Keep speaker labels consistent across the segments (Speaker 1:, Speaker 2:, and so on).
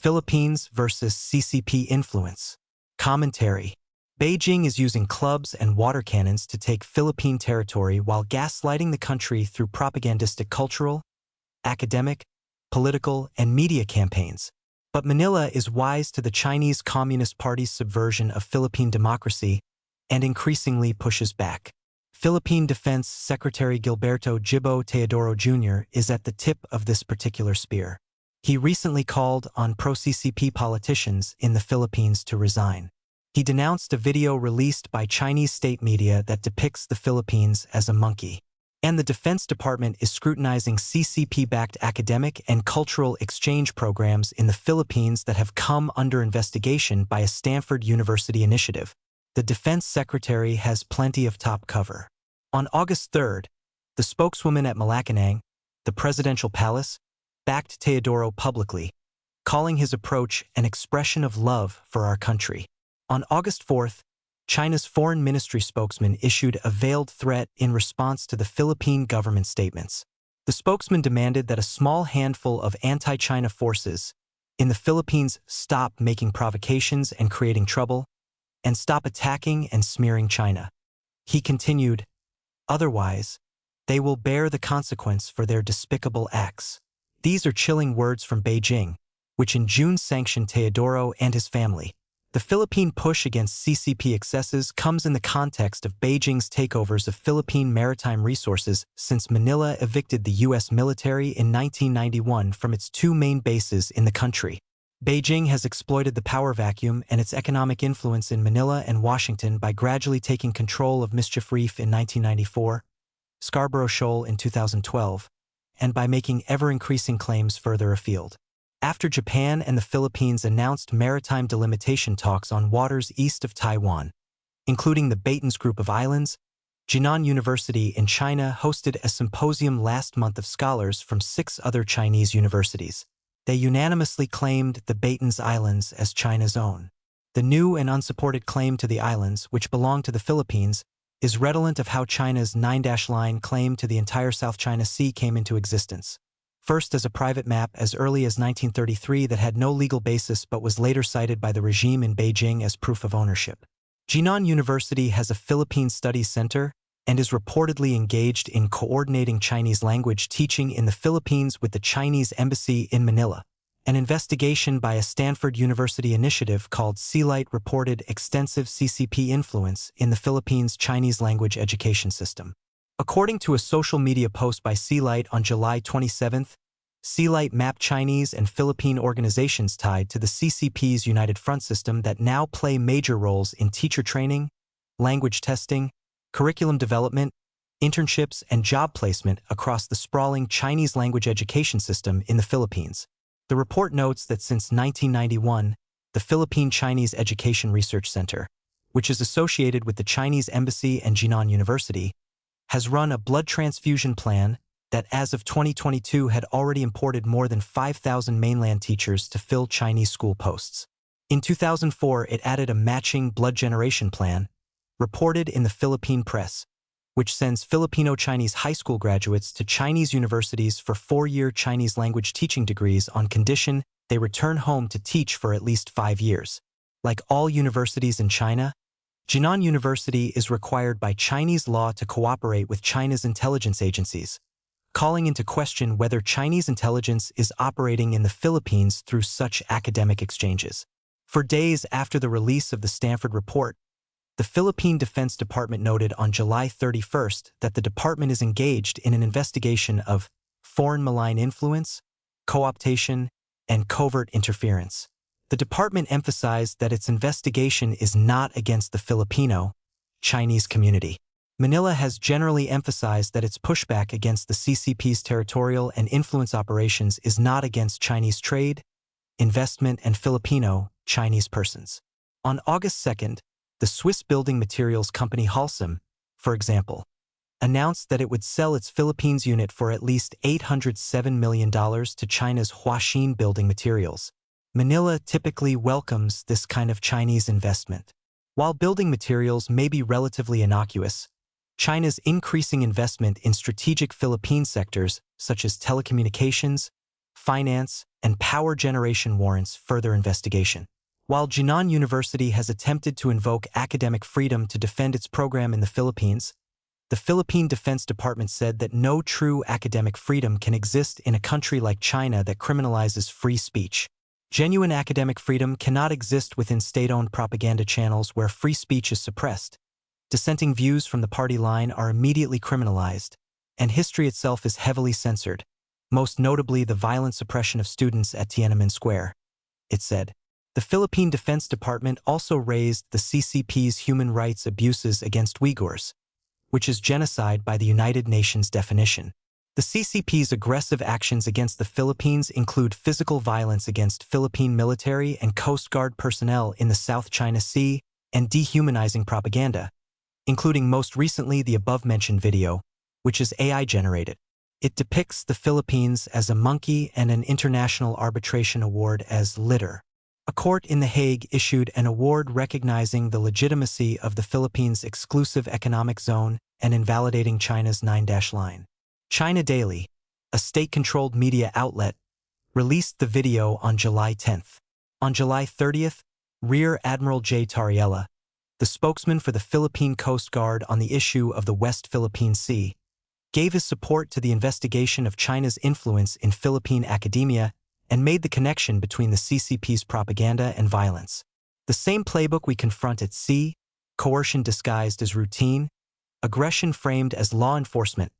Speaker 1: Philippines versus CCP Influence. Commentary. Beijing is using clubs and water cannons to take Philippine territory while gaslighting the country through propagandistic cultural, academic, political, and media campaigns. But Manila is wise to the Chinese Communist Party's subversion of Philippine democracy and increasingly pushes back. Philippine Defense Secretary Gilberto Gibo Teodoro Jr. is at the tip of this particular spear. He recently called on pro-CCP politicians in the Philippines to resign. He denounced a video released by Chinese state media that depicts the Philippines as a monkey. And the Defense Department is scrutinizing CCP-backed academic and cultural exchange programs in the Philippines that have come under investigation by a Stanford University initiative. The Defense Secretary has plenty of top cover. On August 3rd, the spokeswoman at Malacanang, the presidential palace, backed Teodoro publicly, calling his approach an expression of love for our country. On August 4th, China's foreign ministry spokesman issued a veiled threat in response to the Philippine government statements. The spokesman demanded that a small handful of anti-China forces in the Philippines stop making provocations and creating trouble, and stop attacking and smearing China. He continued, "Otherwise, they will bear the consequence for their despicable acts." These are chilling words from Beijing, which in June sanctioned Teodoro and his family. The Philippine push against CCP excesses comes in the context of Beijing's takeovers of Philippine maritime resources since Manila evicted the U.S. military in 1991 from its two main bases in the country. Beijing has exploited the power vacuum and its economic influence in Manila and Washington by gradually taking control of Mischief Reef in 1994, Scarborough Shoal in 2012, and by making ever-increasing claims further afield. After Japan and the Philippines announced maritime delimitation talks on waters east of Taiwan, including the Baitens Group of Islands, Jinan University in China hosted a symposium last month of scholars from 6 other Chinese universities. They unanimously claimed the Baitens Islands as China's own. The new and unsupported claim to the islands, which belong to the Philippines, is redolent of how China's 9-line claim to the entire South China Sea came into existence. First as a private map as early as 1933 that had no legal basis but was later cited by the regime in Beijing as proof of ownership. Jinan University has a Philippine Studies Center and is reportedly engaged in coordinating Chinese language teaching in the Philippines with the Chinese Embassy in Manila. An investigation by a Stanford University initiative called Sealight reported extensive CCP influence in the Philippines' Chinese language education system. According to a social media post by Sealight on July 27, Sealight mapped Chinese and Philippine organizations tied to the CCP's United Front system that now play major roles in teacher training, language testing, curriculum development, internships, and job placement across the sprawling Chinese language education system in the Philippines. The report notes that since 1991, the Philippine Chinese Education Research Center, which is associated with the Chinese Embassy and Jinan University, has run a blood transfusion plan that as of 2022 had already imported more than 5,000 mainland teachers to fill Chinese school posts. In 2004, it added a matching blood generation plan, reported in the Philippine press, which sends Filipino-Chinese high school graduates to Chinese universities for 4-year Chinese language teaching degrees on condition they return home to teach for at least 5 years. Like all universities in China, Jinan University is required by Chinese law to cooperate with China's intelligence agencies, calling into question whether Chinese intelligence is operating in the Philippines through such academic exchanges. For days after the release of the Stanford report, the Philippine Defense Department noted on July 31st that the department is engaged in an investigation of foreign malign influence, co-optation, and covert interference. The department emphasized that its investigation is not against the Filipino, Chinese community. Manila has generally emphasized that its pushback against the CCP's territorial and influence operations is not against Chinese trade, investment, and Filipino, Chinese persons. On August 2nd, the Swiss building materials company Holcim, for example, announced that it would sell its Philippines unit for at least $807 million to China's Huaxin Building Materials. Manila typically welcomes this kind of Chinese investment. While building materials may be relatively innocuous, China's increasing investment in strategic Philippine sectors such as telecommunications, finance, and power generation warrants further investigation. While Jinan University has attempted to invoke academic freedom to defend its program in the Philippines, the Philippine Defense Department said that no true academic freedom can exist in a country like China that criminalizes free speech. Genuine academic freedom cannot exist within state-owned propaganda channels where free speech is suppressed. Dissenting views from the party line are immediately criminalized, and history itself is heavily censored, most notably the violent suppression of students at Tiananmen Square. It said. The Philippine Defense Department also raised the CCP's human rights abuses against Uyghurs, which is genocide by the United Nations definition. The CCP's aggressive actions against the Philippines include physical violence against Philippine military and Coast Guard personnel in the South China Sea and dehumanizing propaganda, including most recently the above-mentioned video, which is AI-generated. It depicts the Philippines as a monkey and an international arbitration award as litter. A court in The Hague issued an award recognizing the legitimacy of the Philippines' exclusive economic zone and invalidating China's 9-line. China Daily, a state-controlled media outlet, released the video on July 10th. On July 30th, Rear Admiral J. Tariella, the spokesman for the Philippine Coast Guard on the issue of the West Philippine Sea, gave his support to the investigation of China's influence in Philippine academia and made the connection between the CCP's propaganda and violence. The same playbook we confront at sea, coercion disguised as routine, aggression framed as law enforcement,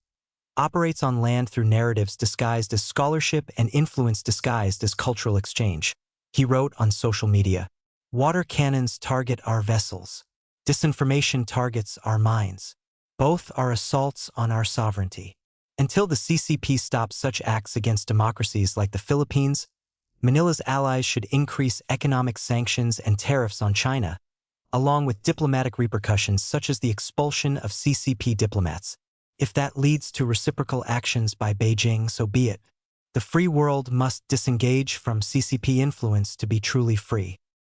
Speaker 1: operates on land through narratives disguised as scholarship and influence disguised as cultural exchange. He wrote on social media, "Water cannons target our vessels. Disinformation targets our minds. Both are assaults on our sovereignty." Until the CCP stops such acts against democracies like the Philippines, Manila's allies should increase economic sanctions and tariffs on China, along with diplomatic repercussions such as the expulsion of CCP diplomats. If that leads to reciprocal actions by Beijing, so be it. The free world must disengage from CCP influence to be truly free.